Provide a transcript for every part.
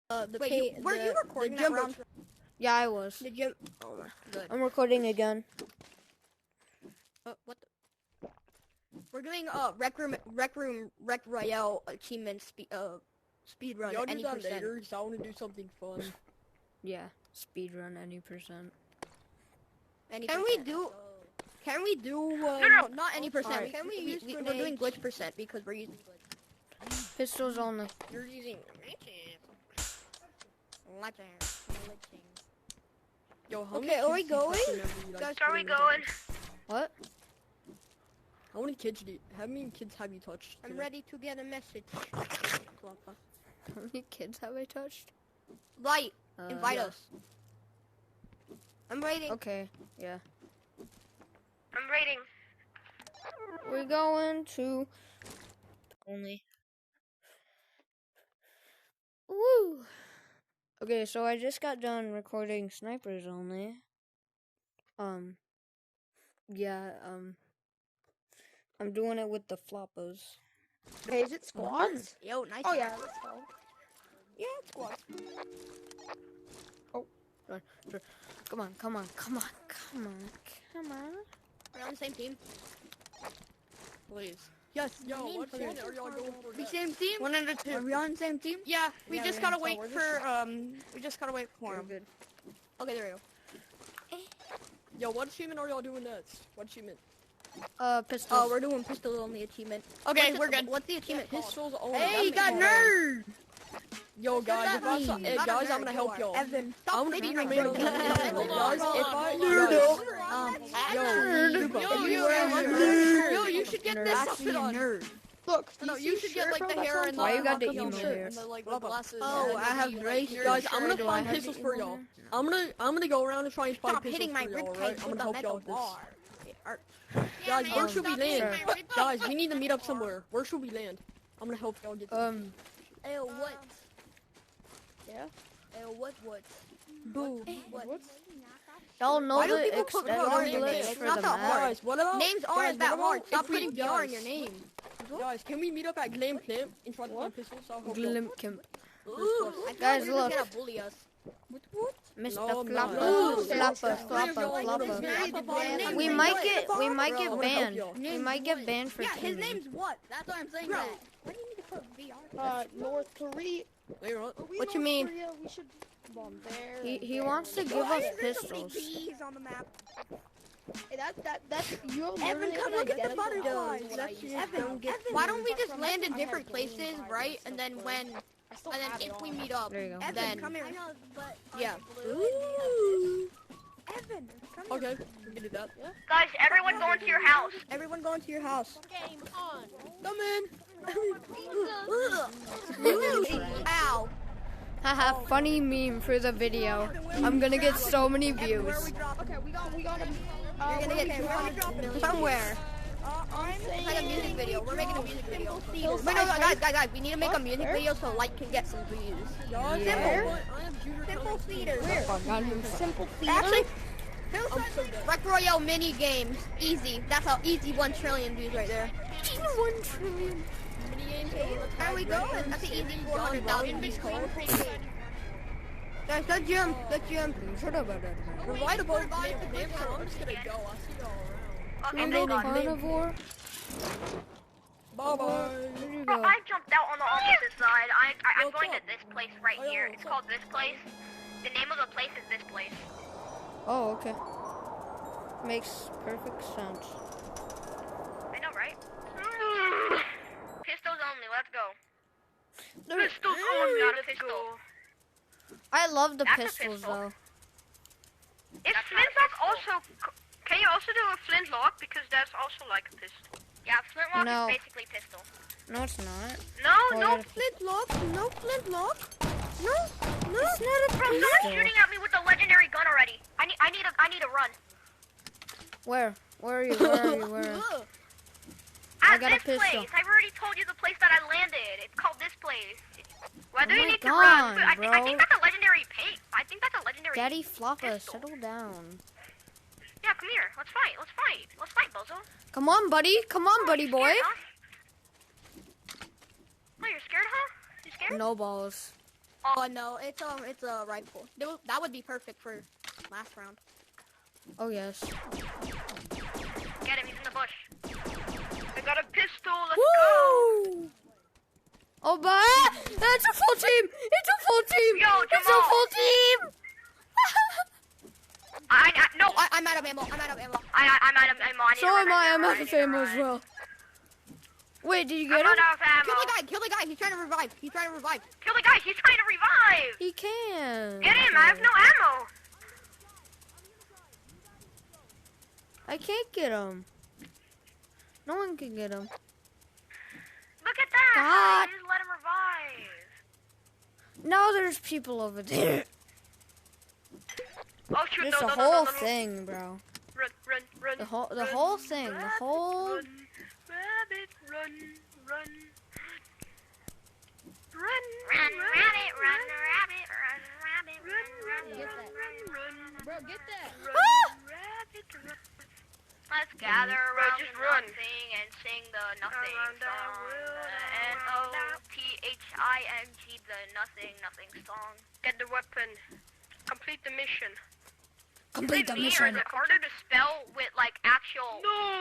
Were you recording that round? Yeah, I was. The gym. Oh, good. I'm recording again. What? We're doing rec Royale achievement speed run. Y'all do any that percent. later, because I want to do something fun. Yeah, speed run any percent. Can we do? No. Not any percent. Right. Can we use? We're doing glitch percent because we're using glitch. Pistols only. You're using glitching. Yo, how Okay, many are we kids do you going? think whenever you, like, Guys, Are play we with them? going? What? How many kids have you touched? I'm today? ready to get a message. How many kids have I touched? Light, invite yeah. us. I'm waiting. Okay, yeah. I'm rating. We're going to only. Woo! Okay, so I just got done recording snipers only. Yeah, I'm doing it with the floppers. Hey, is it squads? Yo, nice. Oh yeah, let's go. Yeah, it's squads. Come on. We're on the same team. Please. Yes. Yo, We need what to- team are y'all going for? We next? same team. 102. Are we on the same team? Yeah, we Yeah, just we gotta have- wait so for we just gotta wait for him. Good. Okay, there we go. Yo, what achievement are y'all doing next? What achievement? Pistols. Oh, we're doing pistol only achievement. Okay, What's we're the- good. What's the achievement called? Pistols only. Hey, you That's got it. nerd. Yo, guys, that if I mean? hey, Not a guys, I'm nerd, gonna you help are. y'all. Evan, I'm stop gonna hitting be my real. nerd. Guys, if I Yo, you should get this outfit on. nerd. Look, No, you should get like the hair and the. Why you got the and emo hair? and the, like, the glasses. Oh, and I have the- gray Guys, I'm gonna Do I find have pistols the for emo y'all. hair? I'm gonna go around and try and find Stop pistols hitting my for y'all, ribcage alright? I'm with gonna a help y'all metal with this. bar. Guys, where should we land? Sure. Guys, we need to meet up somewhere. Where should we land? I'm gonna help y'all get this. Ew, what? Yeah. Ew, what? Boo. What? Y'all know Why do the people put extended VR in their glitch names? for Not the that map. hard. Guys, what about Names guys, aren't that what hard. about Stop if we- putting VR in your guys, name. Guys, can we meet up at Glam Camp and try to find pistols? I'll help y'all. Glimp Camp. Ooh, I feel Guys, like you're look. gonna bully us. Mr. No, I'm not. Flopper. We might get Bro, I'm banned. gonna help We might get banned for Yeah, his teaming. name's what? That's what I'm saying. Bro. That. Why do you need to put VR? North Korea. Wait, what? What you mean? Korea, we should bomb there. He wants to give us pistols. Bees on the map. Hey, that's you're Evan, come look at the identical butterflies. to what I That's used. Evan, why don't we just land in different places, right? And then when, I still and then have it if we on. meet up, There you go. then come here. yeah. Evan, come here. Okay, we can do that. Guys, everyone go into your house. Everyone go into your house. Game on. Come in. Ow. Haha, funny meme for the video. I'm gonna get so many views. Okay, we got You're gonna get 200 million somewhere. It's like a music video. We're making a music video. Wait, no, guys, we need to make a music video so Light can get some views. Guys, Yeah. I have junior Simple theater. simple feet. Actually, Rec Royale mini games. Easy. That's how easy 1 trillion views right there. 1 trillion. There we go. That's an easy 400,000 views. Guys, good jump. We're right above the camp, so I'm just gonna go. I'll see y'all around. Okay, I'm thank in God. carnivore. Bye bye. Where you Bro, go? I jumped out on the opposite side. I'm What's going to up? this place right Oh, here. what's It's up? called this place. The name of the place is this place. Oh, okay. Makes perfect sense. I know, right? Pistols only. Let's go. Pistols only. Not a pistol. I love the That's a pistols pistol. though. Is flintlock also? Can you also do a flintlock because that's also like a pistol? Yeah, flintlock No. is basically pistol. No, it's not. No, Oh, no, yeah. Flintlock. No flintlock. No. It's not a bro, someone's pistol. shooting at me with a legendary gun already. I need a run. Where? Where are you? Where are you? Where? I At got a this pistol. place. I've already told you the place that I landed. It's called this place. Whether Oh you my need to run, God, I bro. think that's a legendary paint. I think that's a legendary. Daddy Floppa, pistol. settle down. Yeah, come here. Let's fight. Let's fight. Let's fight, bozo. Come on, buddy. Come on, buddy You boy. scared, huh? Oh, you're scared, huh? You scared? No balls. Oh no, it's a rifle. That would be perfect for last round. Oh yes. Get him, he's in the bush. I got a pistol, let's Woo! Oh my! That's a full team! It's a full team! Yo, It's a Jamal. full team! No, I'm out of ammo. I'm out of ammo. I'm out of ammo. I need So to am run, I. I'm run, out of need to ammo as run. well. Wait, did you I'm get him? out of ammo. Kill the guy. He's trying to revive. Kill the guy, he's trying to revive. He can. Get him, I have no ammo. I can't get him. No one can get him. Look at that. God. You just let him revive. Now there's people over there. Oh shoot, Just no, the no, whole no, no, no. thing, bro. Run, run, run. The whole run, thing. The rabbit, whole. Run, rabbit, run, run. Run, rabbit, run, rabbit, run, rabbit, run, Get that. run, Bro, get that. rabbit, run. Let's gather around the nothing and sing the nothing song. Nothing, the nothing song. Get the weapon. Complete the mission. Complete the Or mission. is it harder to spell with like actual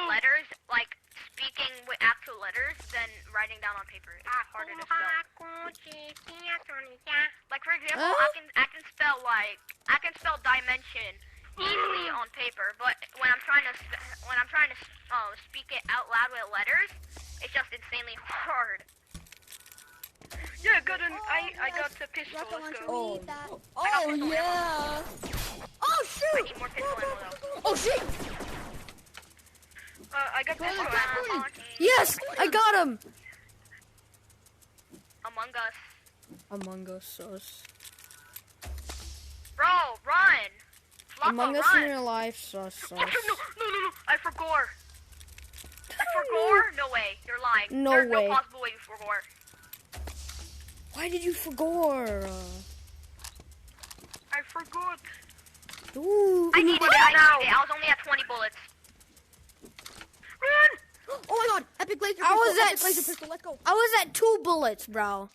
letters, like speaking with actual letters, than writing down on paper? It's harder to spell. Like for example, I can spell dimension easily on paper, but when I'm trying to speak it out loud with letters, it's just insanely hard. Yeah, I got the pistol. Let's go. Oh yeah. Oh shoot. I need more pistol ammo though. Oh shit. I got pistol ammo. Yes, I got him. Among Us. Among Us. Us. Bro, run! Floppo, Among Us run! in real life. Sus. Oh, no, I forgot. I forgot? No way, you're lying. No There's way. no possible way you forgot. Why did you forget? I forgot. Ooh. I needed it, I was only at 20 bullets. Run! Oh my god. Epic laser pistol. I was at Epic laser pistol. Let's go. I was at 2 bullets, bro.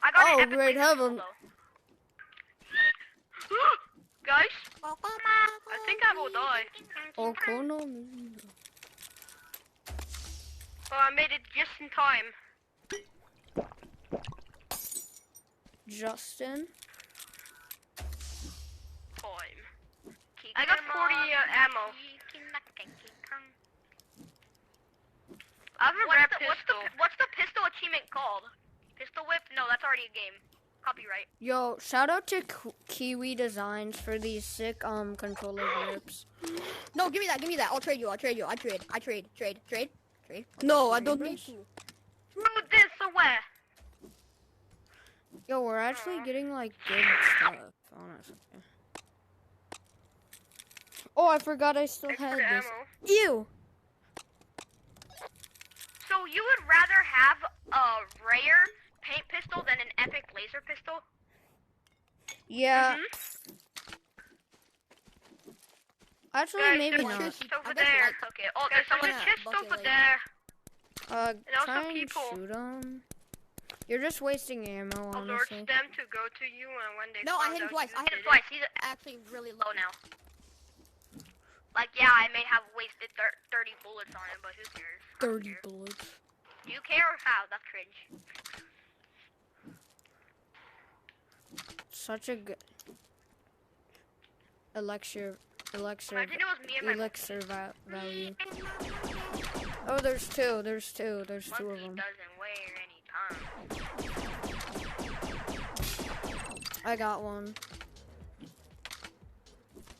I got Oh, an epic great laser pistol, heaven. though. Guys, I think I will die. Oh, no. Oh, I made it just in time. Justin. I got 40 ammo. I have a rare pistol. What's the pistol achievement called? Pistol whip? No, that's already a game. Copyright. Yo, shout out to Kiwi Designs for these sick controller grips. No, give me that. I'll trade you. I trade. No, I don't need to. Throw this away. Yo, we're actually getting like good stuff, honestly. Oh, I forgot I still had this. Ew. So you would rather have a rare paint pistol than an epic laser pistol? Yeah. Mm-hmm. Actually, Guys, maybe there's a not. chest over there. Okay. Oh, there's a chest over there. And Try also and people. shoot 'em. You're just wasting ammo, Alert honestly. them to go to you, and when they No, I find hit him out twice. you I did hit him it- twice. He's Actually, really low low. now. Like, yeah, I may have wasted 30 bullets on him, but who cares? I don't 30 care. bullets. Do you care or how? That's cringe. Such a good elixir Imagine it was me and my value. Oh, there's two. There's two of monkey them. doesn't wear any time. I got one.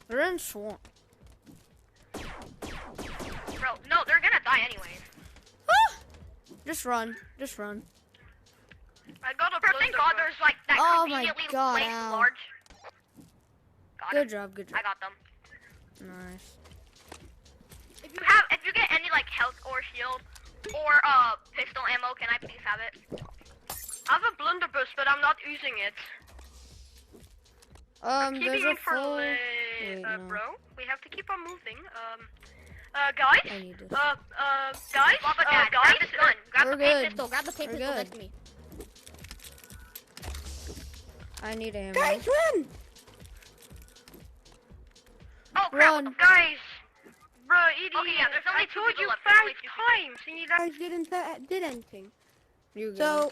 They're in swamp. Bro, no, they're gonna die anyways. Just run. Just run. I got a thank God there's like that Oh my conveniently God, placed ow. large. Got Good it. job. Good I job. got them. Nice. If you get any like health or shield or pistol ammo, can I please have it? I have a blunderbuss, but I'm not using it. There's Keeping a it for full. later, Wait, no. bro. We have to keep on moving. Guys. I need this. Guys. Guys. Grab this gun. Grab We're the paint good. pistol. Grab the paint We're pistol good. next to me. I need ammo. Guys, run! Oh crap, Run. Guys, bro, idiot. Okay, yeah, there's only I two told people you left, there's only 5 two times, and you guys. Guys did anything. You go. So,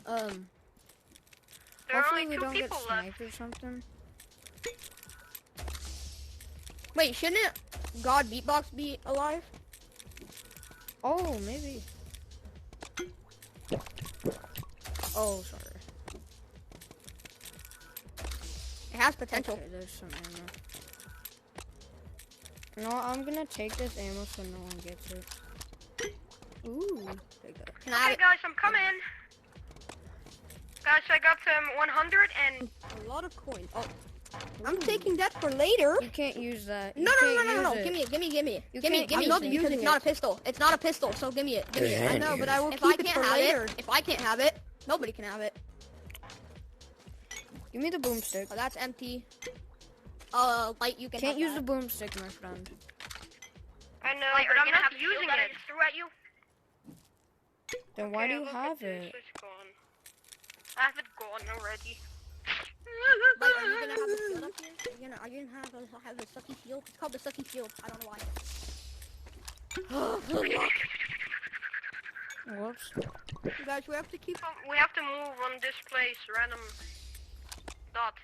There are hopefully only we 2 don't get people left. sniped or something. wait, shouldn't God Beatbox be alive? Oh, maybe. Oh, sorry. It has potential. Okay, there's some ammo. No, I'm gonna take this ammo so no one gets it. Ooh, take that. Can I have Okay, it? guys, I'm coming. Guys, I got 100 and A lot of coins. Oh, I'm taking that for later. You can't use that. No, You no, no, can't no, no, no. use it. Give me it. Give me. You Give me. can't Give me. use Not it. using it's not a pistol. It's not a pistol. So give me it. Give me it. I know, but I will If keep I it can't for have later. it- If I can't have it, nobody can have it. Give me the boomstick. Oh, that's empty. Light, you can. Can't have use the that. boomstick, my friend. I know, Wait, are but you I'm gonna not have the shield using that I it. just threw at you? Then why do you look at have this, it? It's gone. I have it gone already. Light, are you gonna have a shield up here? Are you gonna have a sucky shield? It's called the sucky shield. I don't know why. Whoops. You guys, we have to keep. We have to move on this place, random dot.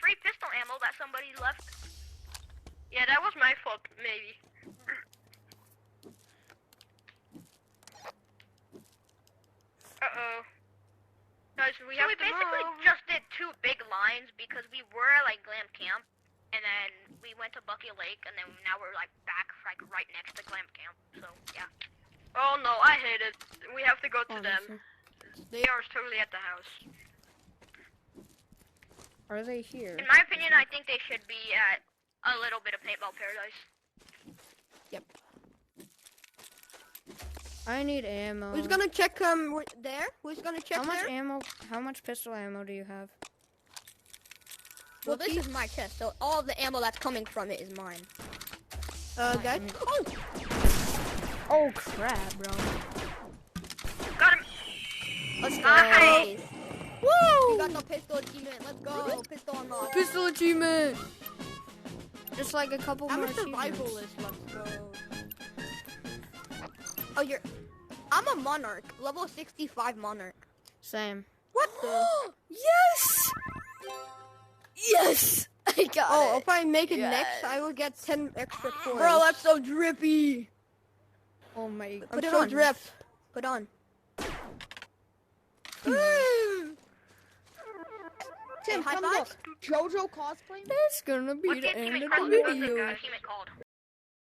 Free pistol ammo that somebody left. Yeah, that was my fault, maybe. Uh-oh. Guys, we So have we to basically move. just did 2 big lines because we were at like Glam Camp, and then we went to Bucky Lake, and then now we're like back like right next to Glam Camp. So yeah. Oh no, I hate it. We have to go to Honestly. them. They are totally at the house. Are they here? In my opinion, I think they should be at a little bit of Paintball Paradise. I need ammo. Who's gonna check there? Who's gonna check How much there? ammo? How much pistol ammo do you have? Well, this is my chest, so all of the ammo that's coming from it is mine. Guys. Oh! Oh crap, bro. Got him. Let's go. Nice. Woo! We got the pistol achievement. Let's go. Pistol unlocked. Pistol achievement. Just like a couple I'm more a achievements. survivalist. Let's go. Oh, I'm a monarch. Level 65 monarch. Same. What the? Yes! Yes! I got Oh, it. if I make it Yes. next, I will get 10 extra coins. Bro, that's so drippy. Oh my god. Put it on. Drip. Put on. Tim, high come five. look. JoJo cosplay. That's gonna be What's the your end teammate of called? the What's video. your teammate called?